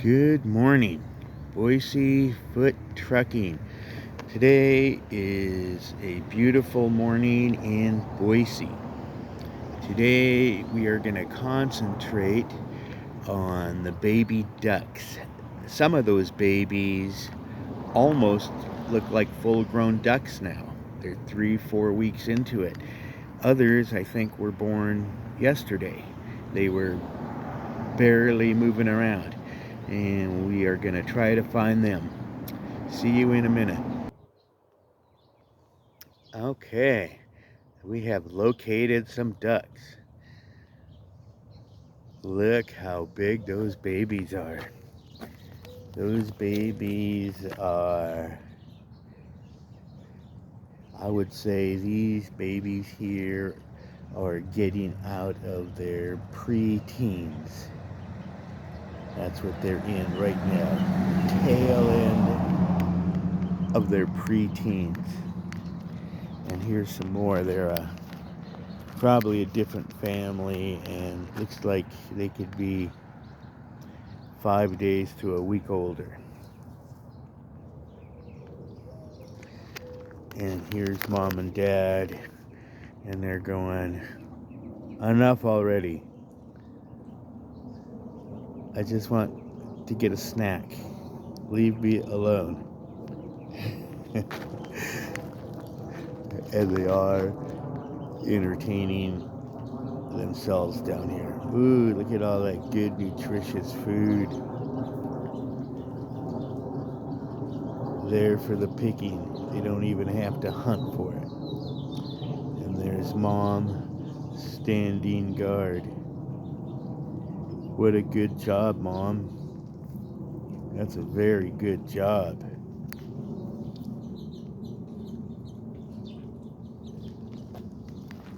Good morning, Boise Foot Trucking. Today is a beautiful morning in Boise. Today we are going to concentrate on the baby ducks. Some of those babies almost look like full-grown ducks now. They're 3-4 weeks into it. Others, I think, were born yesterday. They were barely moving around, and we are going to try to find them. See you in a minute. Okay, we have located some ducks. Look how big those babies are. Those babies are, I would say these babies here are getting out of their pre-teens. That's what they're in right now. Tail end of their pre-teens. And here's some more. They're probably a different family, and looks like they could be 5 days to a week older. And here's mom and dad, and they're going, enough already. I just want to get a snack. Leave me alone. And they are entertaining themselves down here. Ooh, look at all that good, nutritious food. There for the picking. They don't even have to hunt for it. And there's mom standing guard. What a good job, mom. That's a very good job.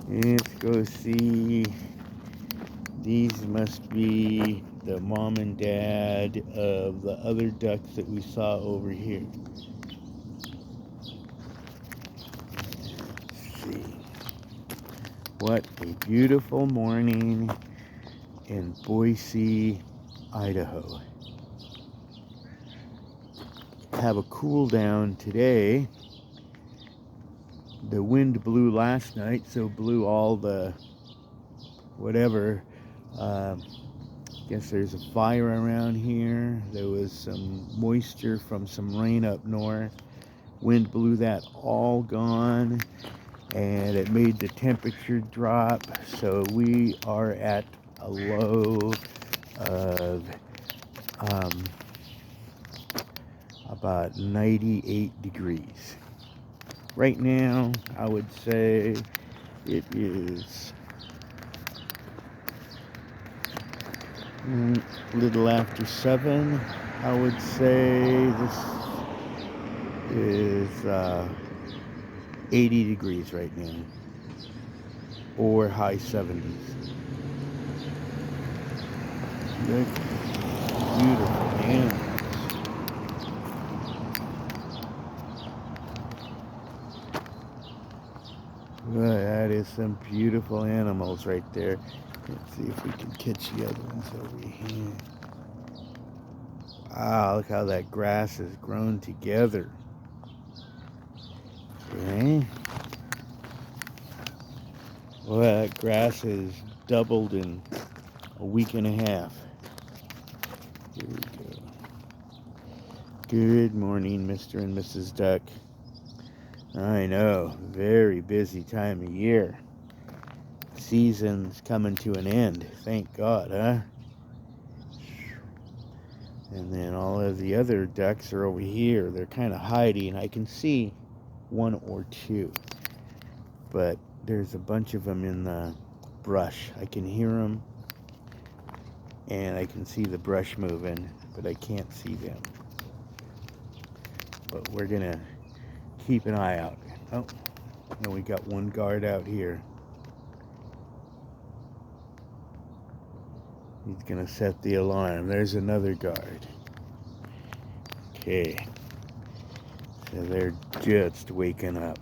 Let's go see. These must be the mom and dad of the other ducks that we saw over here. Let's see. What a beautiful morning in Boise, Idaho. Have a cool down today. The wind blew last night, so blew all the whatever. Guess there's a fire around here. There was some moisture from some rain up north. Wind blew that all gone, and it made the temperature drop. So we are at a low of about 98 degrees. Right now, I would say it is a little after 7. I would say this is 80 degrees right now, or high 70s. Look, beautiful animals. Well, that is some beautiful animals right there. Let's see if we can catch the other ones over here. Wow, look how that grass has grown together. Okay. Well, that grass has doubled in a week and a half. Here we go. Good morning, Mr. and Mrs. Duck. I know, very busy time of year. Season's coming to an end, thank God, huh? And then all of the other ducks are over here. They're kind of hiding. I can see one or two, but there's a bunch of them in the brush. I can hear them, and I can see the brush moving, but I can't see them. But we're gonna keep an eye out. Oh, and we got one guard out here. He's gonna set the alarm. There's another guard. Okay. So they're just waking up.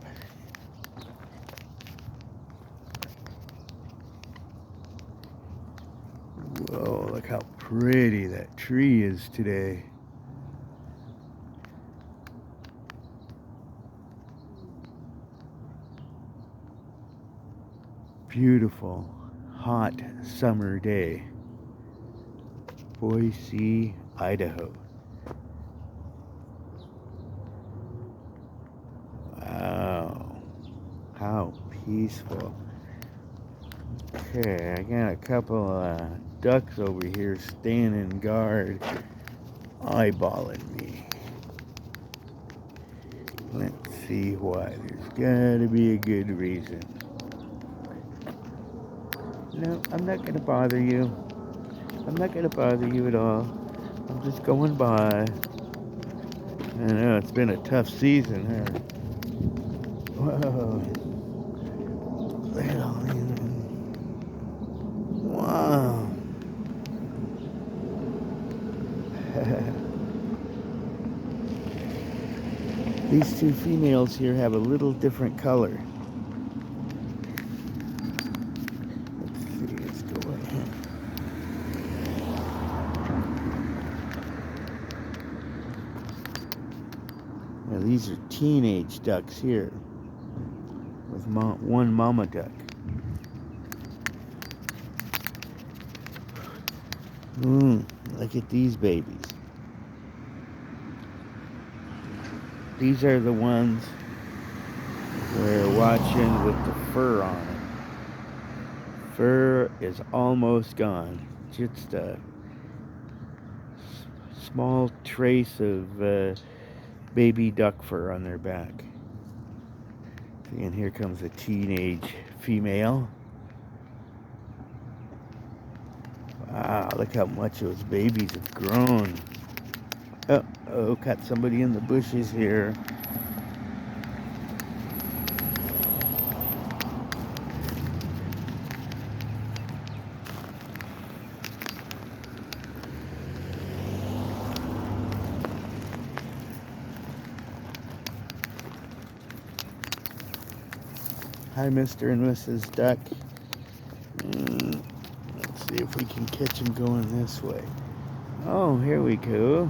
Whoa, look how pretty that tree is today. Beautiful, hot summer day. Boise, Idaho. Wow, how peaceful. Okay, I got a couple ducks over here standing guard, eyeballing me. Let's see why. There's gotta be a good reason. No, I'm not gonna bother you. I'm not gonna bother you at all. I'm just going by. I know it's been a tough season, huh? Whoa. Wow. These two females here have a little different color. Let's see, let's go ahead. Now these are teenage ducks here with one mama duck. Look at these babies. These are the ones we're watching with the fur on it. Fur is almost gone. Just a small trace of baby duck fur on their back. And here comes a teenage female. Wow, look how much those babies have grown. Uh-oh, caught somebody in the bushes here. Hi, Mr. and Mrs. Duck. Let's see if we can catch him going this way. Oh, here we go.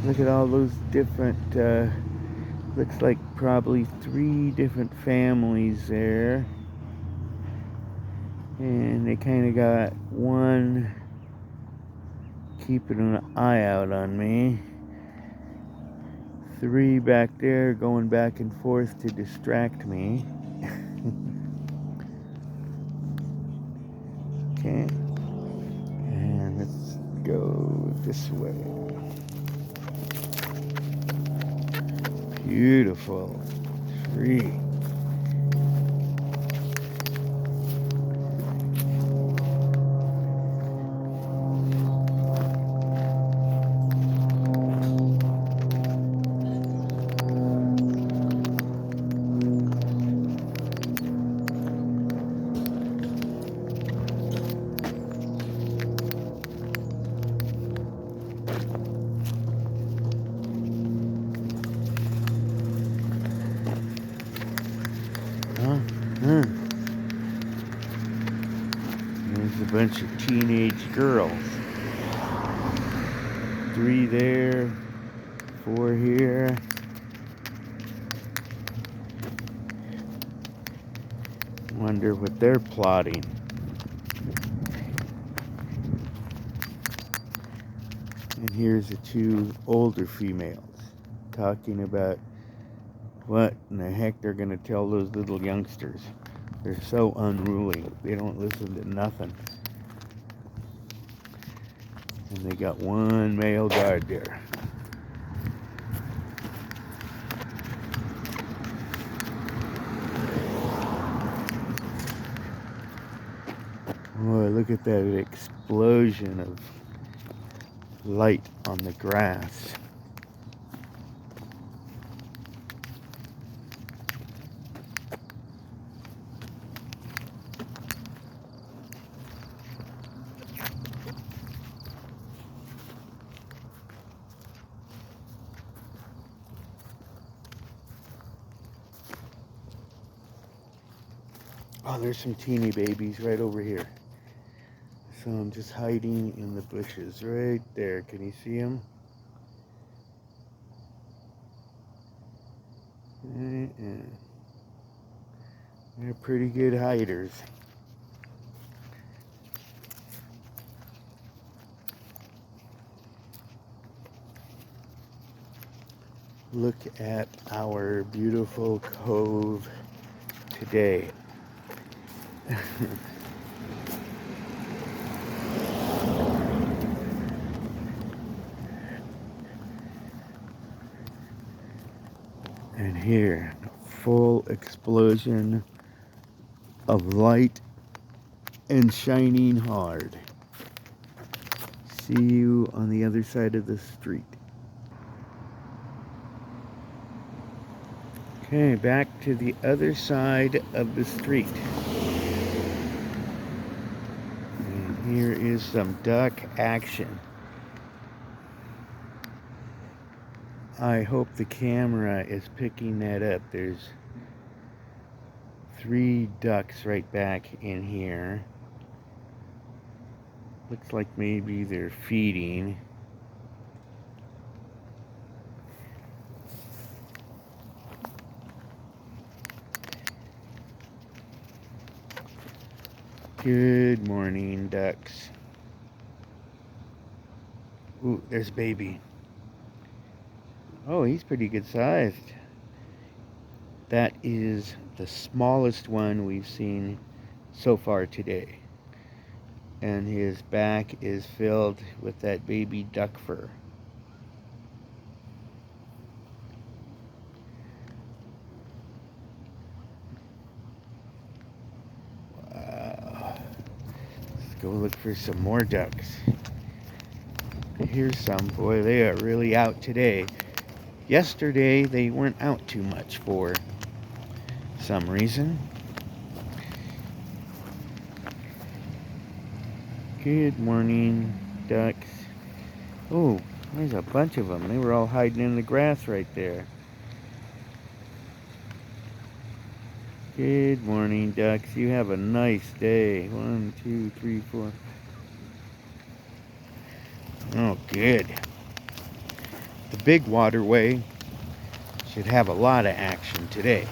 Look at all those different, looks like probably 3 different families there. And they kind of got one keeping an eye out on me. 3 back there going back and forth to distract me. Okay. And let's go this way. Beautiful tree. There's a bunch of teenage girls. 3 there, 4 here. Wonder what they're plotting. And here's the 2 older females talking about what in the heck they're going to tell those little youngsters. They're so unruly. They don't listen to nothing. And they got 1 male guard there. Boy, look at that explosion of light on the grass. Oh, there's some teeny babies right over here. So I'm just hiding in the bushes right there. Can you see them? They're pretty good hiders. Look at our beautiful cove today. And here, full explosion of light and shining hard. See you on the other side of the street. Okay, back to the other side of the street. And here is some duck action. I hope the camera is picking that up. There's 3 ducks right back in here. Looks like maybe they're feeding. Good morning, ducks. Ooh, there's baby. Oh, he's pretty good sized. That is the smallest one we've seen so far today. And his back is filled with that baby duck fur. Wow. Let's go look for some more ducks. Here's some. Boy, they are really out today. Yesterday, they weren't out too much for some reason. Good morning, ducks. Oh, there's a bunch of them. They were all hiding in the grass right there. Good morning, ducks. You have a nice day. 1, 2, 3, 4. Oh, good. The big waterway should have a lot of action today.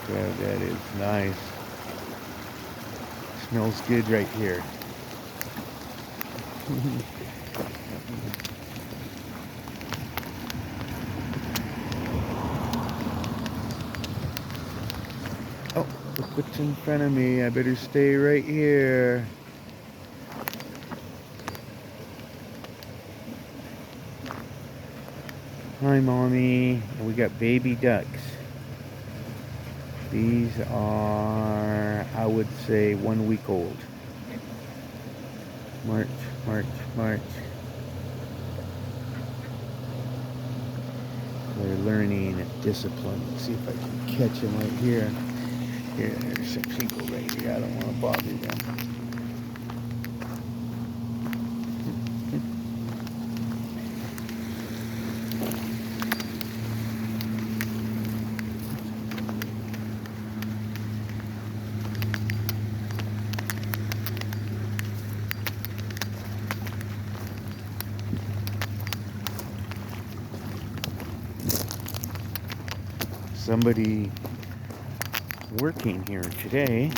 Yeah, that is nice. Smells good right here. Oh, look what's in front of me. I better stay right here. Hi, Mommy. And we got baby ducks. These are, I would say, 1 week old. March, March, March. They're learning discipline. Let's see if I can catch them right here. Here, there's some people right here. I don't want to bother them. Somebody working here today.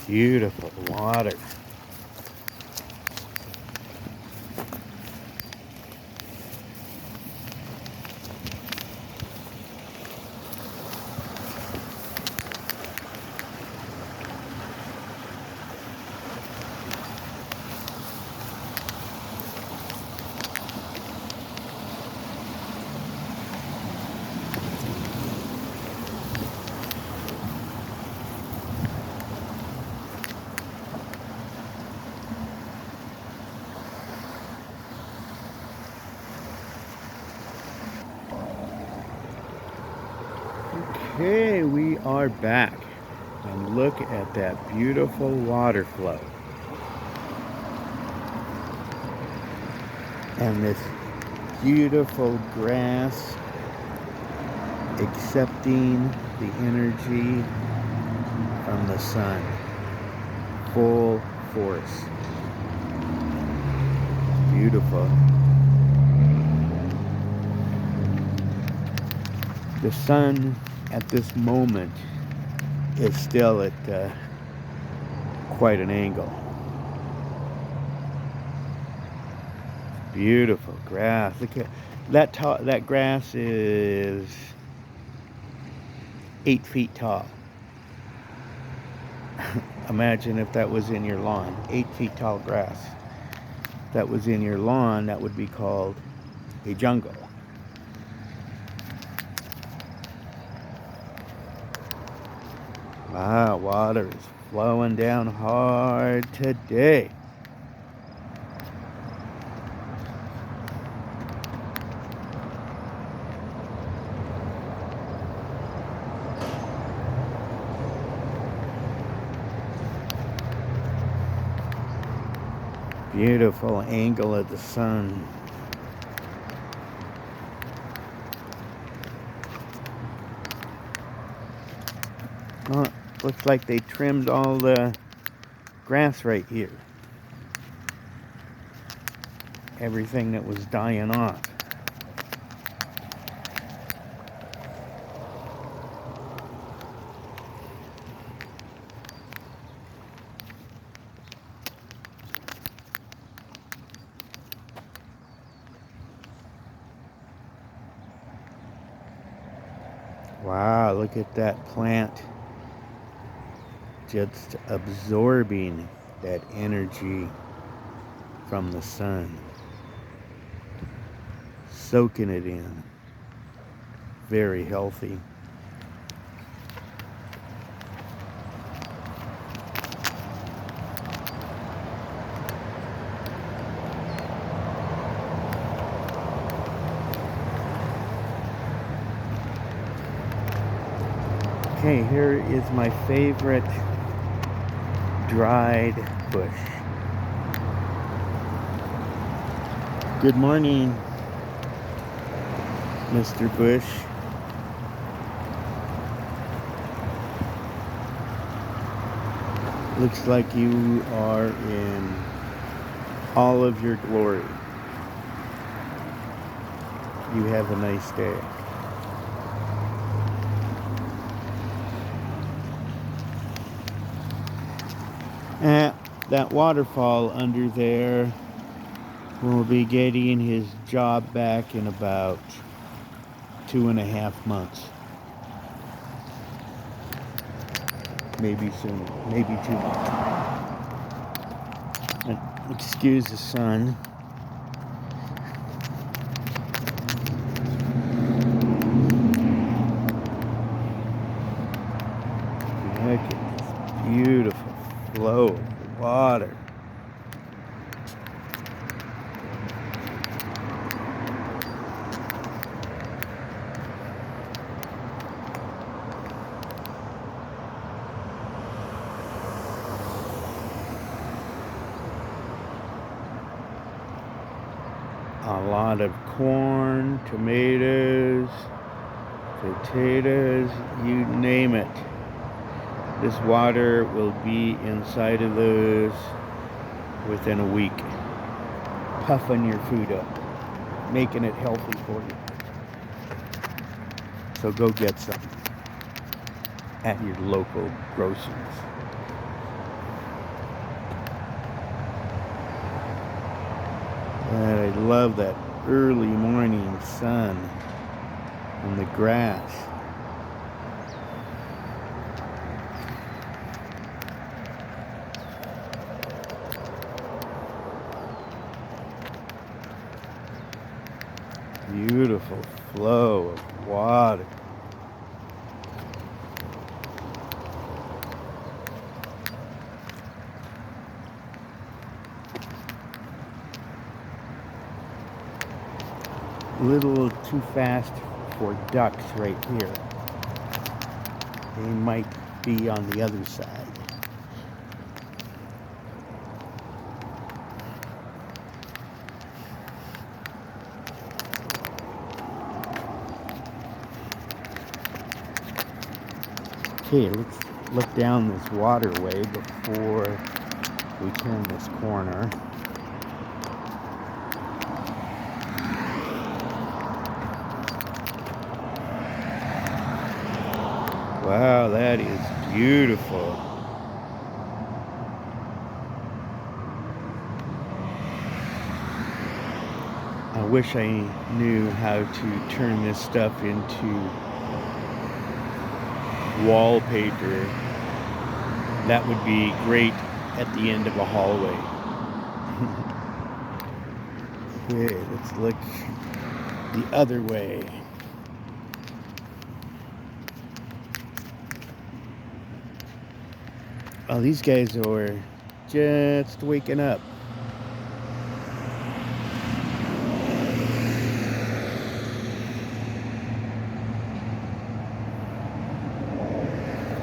Beautiful water. Okay, we are back. And look at that beautiful water flow. And this beautiful grass accepting the energy from the sun. Full force. Beautiful. The sun at this moment is still at quite an angle. Beautiful grass. Look at that. That grass is 8 feet tall. Imagine if that was in your lawn. 8 feet tall grass. If that was in your lawn, that would be called a jungle. Wow, water is flowing down hard today. Beautiful angle of the sun. Oh, looks like they trimmed all the grass right here. Everything that was dying off. Wow, look at that plant. Just absorbing that energy from the sun. Soaking it in. Very healthy. Okay, here is my favorite dried bush. Good morning, Mr. Bush. Looks like you are in all of your glory. You have a nice day. That waterfall under there will be getting his job back in about 2.5 months. Maybe sooner, maybe 2 months. Excuse the sun. Look at this beautiful flow of water. A lot of corn, tomatoes, potatoes, you name it. This water will be inside of those within a week. Puffing your food up, making it healthy for you. So go get some at your local grocers. And I love that early morning sun on the grass. Beautiful flow of water. A little too fast for ducks right here. They might be on the other side. Okay, let's look down this waterway before we turn this corner. Wow, that is beautiful. I wish I knew how to turn this stuff into wallpaper. That would be great at the end of a hallway. Okay, let's look the other way. Oh, these guys are just waking up.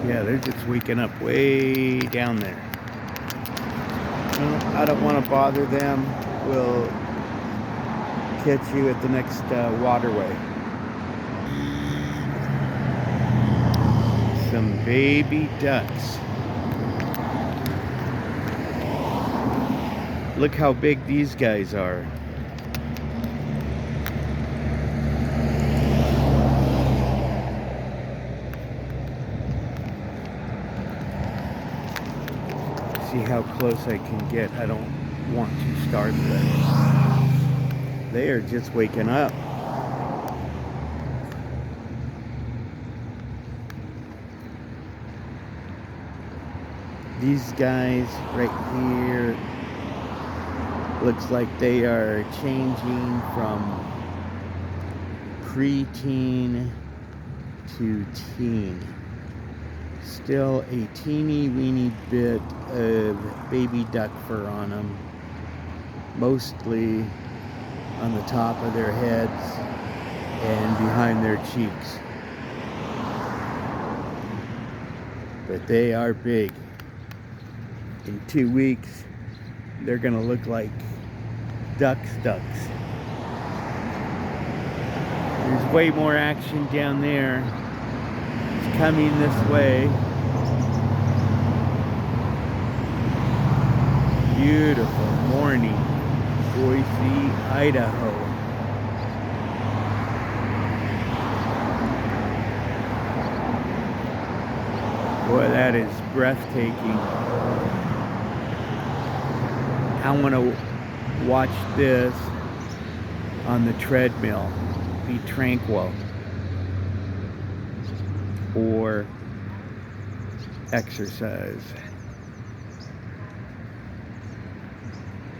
Yeah, they're just waking up way down there. Well, I don't want to bother them. We'll catch you at the next waterway. Some baby ducks. Look how big these guys are. See how close I can get. I don't want to startle them. They are just waking up. These guys right here looks like they are changing from preteen to teen. Still a teeny weeny bit of baby duck fur on them, mostly on the top of their heads and behind their cheeks. But they are big. In 2 weeks, they're gonna look like ducks. There's way more action down there. It's coming this way. Beautiful morning, Boise, Idaho. Boy, that is breathtaking. I want to watch this on the treadmill, be tranquil, or exercise.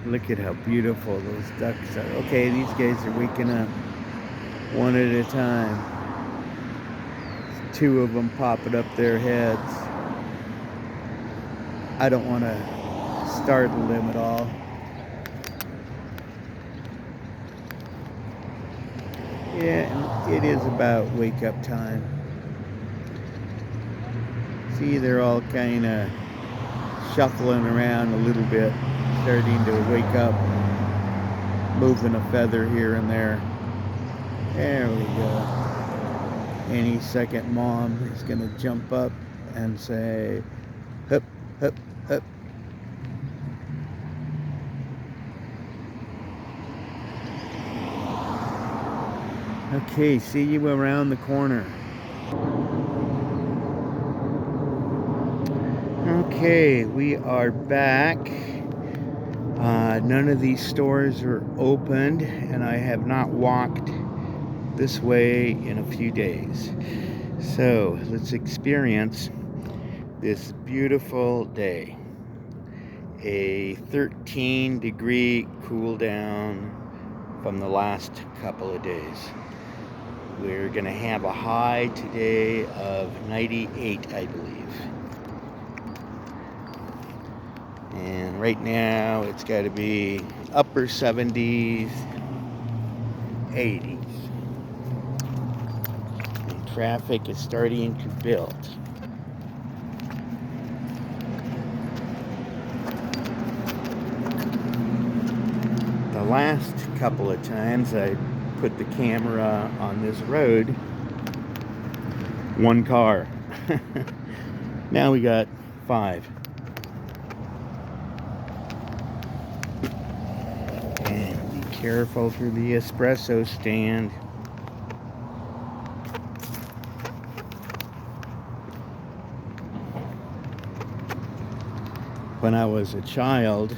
Look at how beautiful those ducks are. Okay, these guys are waking up one at a time. There's 2 of them popping up their heads. I don't want to startle them at all. Yeah, it is about wake up time. See, they're all kind of shuffling around a little bit, starting to wake up, moving a feather here and there. There we go. Any second, Mom is going to jump up and say, hup, hup, hup. Okay, see you around the corner. Okay, we are back. None of these stores are opened, and I have not walked this way in a few days. So let's experience this beautiful day. A 13-degree cool down from the last couple of days. We're gonna have a high today of 98, I believe. And right now it's got to be upper 70s, 80s. And traffic is starting to build. The last couple of times I put the camera on this road, one car. Now we got 5. And be careful for the espresso stand. When I was a child,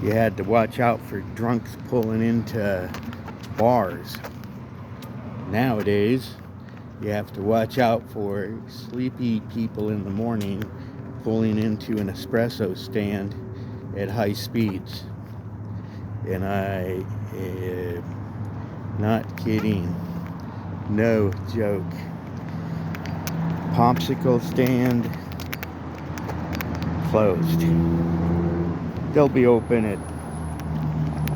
you had to watch out for drunks pulling into bars. Nowadays, you have to watch out for sleepy people in the morning pulling into an espresso stand at high speeds. And I am not kidding. No joke. Popsicle stand closed. They'll be open at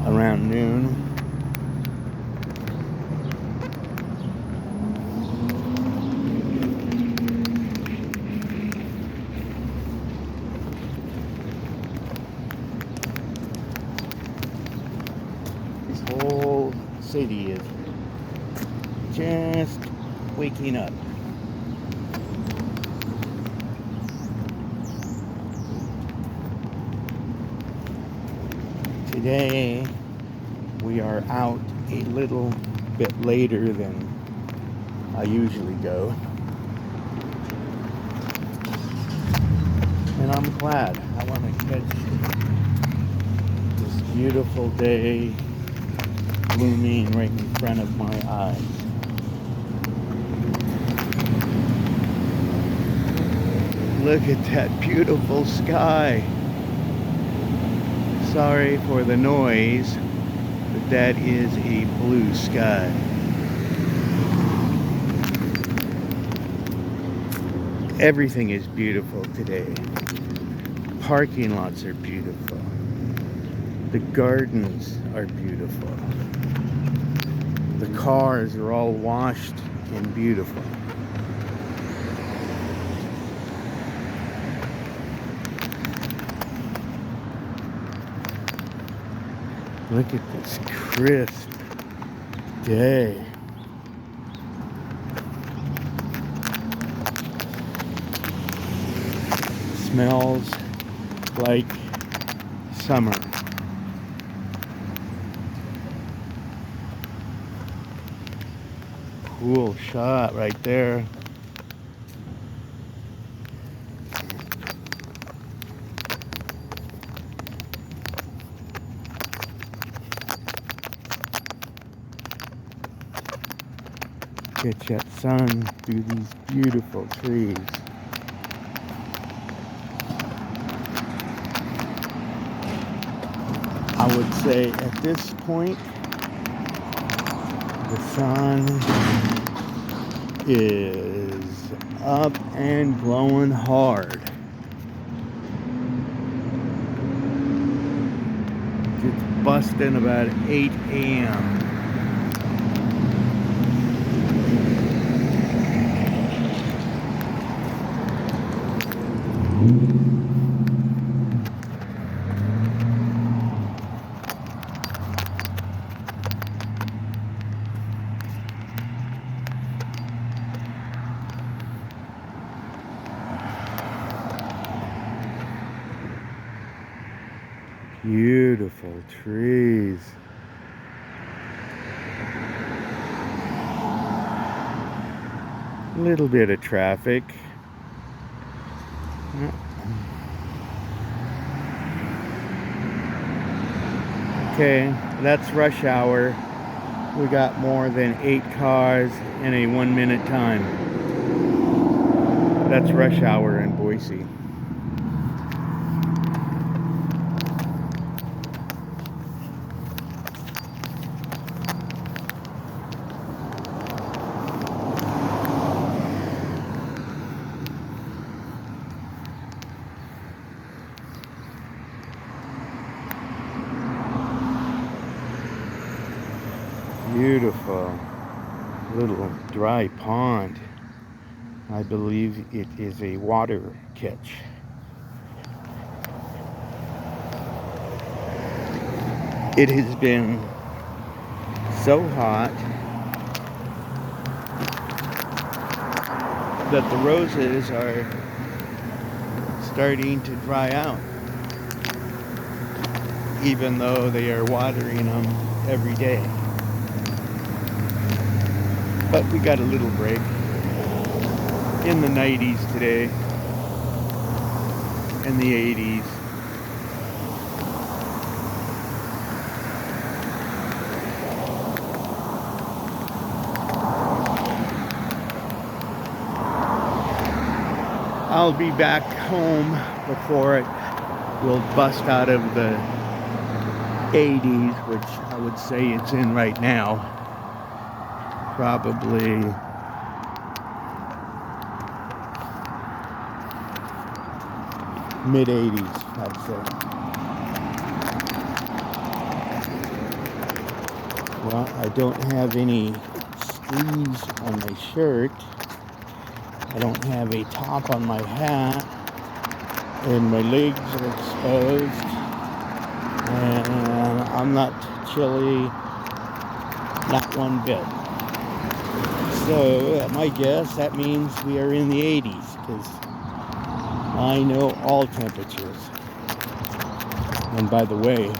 around noon. This whole city is just waking up. Today we are out a little bit later than I usually go, and I'm glad. I want to catch this beautiful day blooming right in front of my eyes. Look at that beautiful sky. Sorry for the noise, but that is a blue sky. Everything is beautiful today. Parking lots are beautiful. The gardens are beautiful. The cars are all washed and beautiful. Look at this crisp day. Smells like summer. Cool shot right there. Catch that sun through these beautiful trees. I would say at this point, the sun is up and glowing hard. It's busting about 8 a.m. Beautiful trees. A little bit of traffic. Okay, that's rush hour. We got more than 8 cars in a 1-minute time. That's rush hour in Boise. Beautiful little dry pond. I believe it is a water catch. It has been so hot that the roses are starting to dry out, even though they are watering them every day. But we got a little break. In the 90s today, in the 80s. I'll be back home before it will bust out of the 80s, which I would say it's in right now. Probably mid-80s, I'd say. Well, I don't have any sleeves on my shirt. I don't have a top on my hat, and my legs are exposed, and I'm not chilly, not one bit. So at my guess, that means we are in the 80s, because I know all temperatures. And by the way,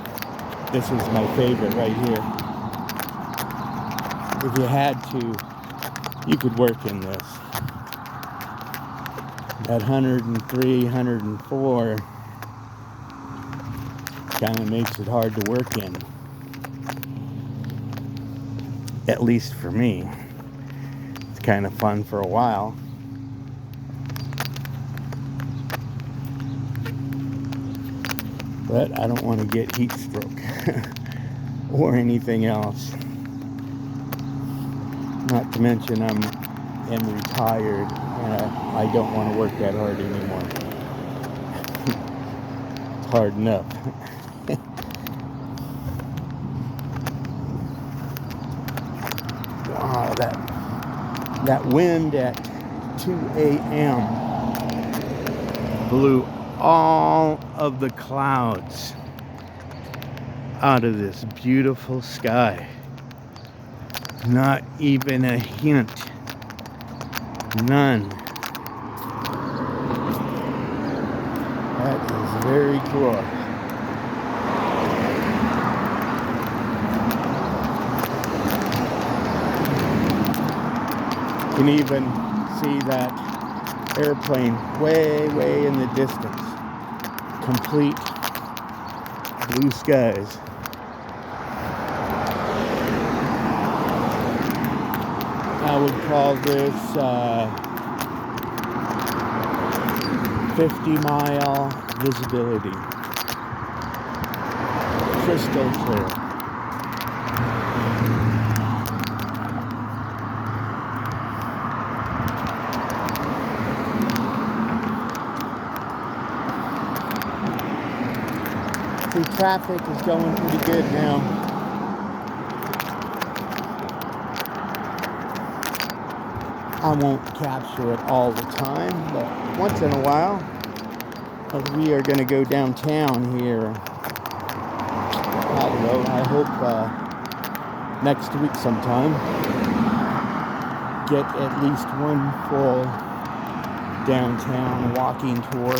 this is my favorite right here. If you had to, you could work in this. At 103, 104 kind of makes it hard to work in. At least for me. It's kind of fun for a while. But I don't want to get heat stroke or anything else. Not to mention I'm retired and I don't want to work that hard anymore. It's hard enough. Wow, that wind at 2 a.m. blew all of the clouds out of this beautiful sky. Not even a hint. None. That is very cool. You can even see that airplane way in the distance. Complete blue skies. I would call this 50-mile visibility. Crystal clear. See, traffic is going pretty good now. I won't capture it all the time, but once in a while, as we are going to go downtown here, I don't know, I hope next week sometime, get at least one full downtown walking tour.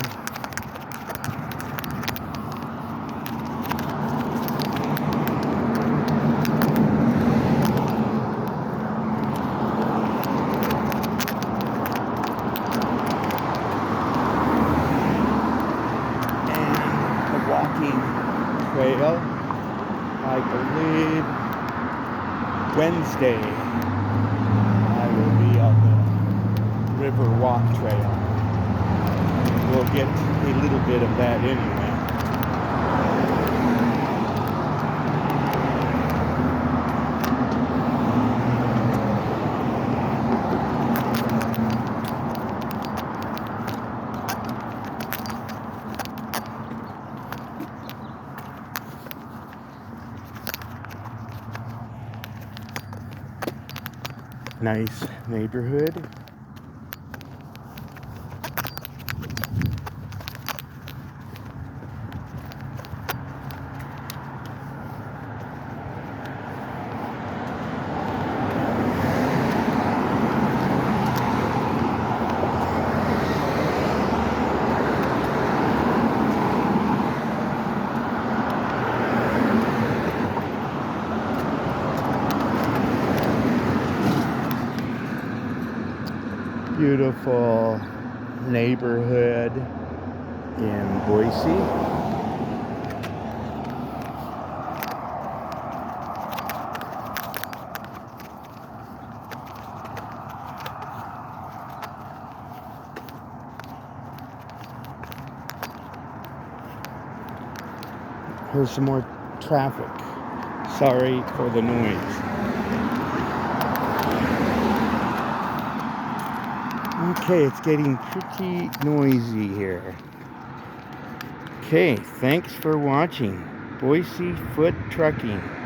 Trail, I believe Wednesday I will be on the River Walk Trail. We'll get a little bit of that anyway. Nice neighborhood. beautiful neighborhood in Boise. Here's some more traffic. Sorry for the noise. Okay, it's getting pretty noisy here. Okay, thanks for watching Boise Foot Trucking.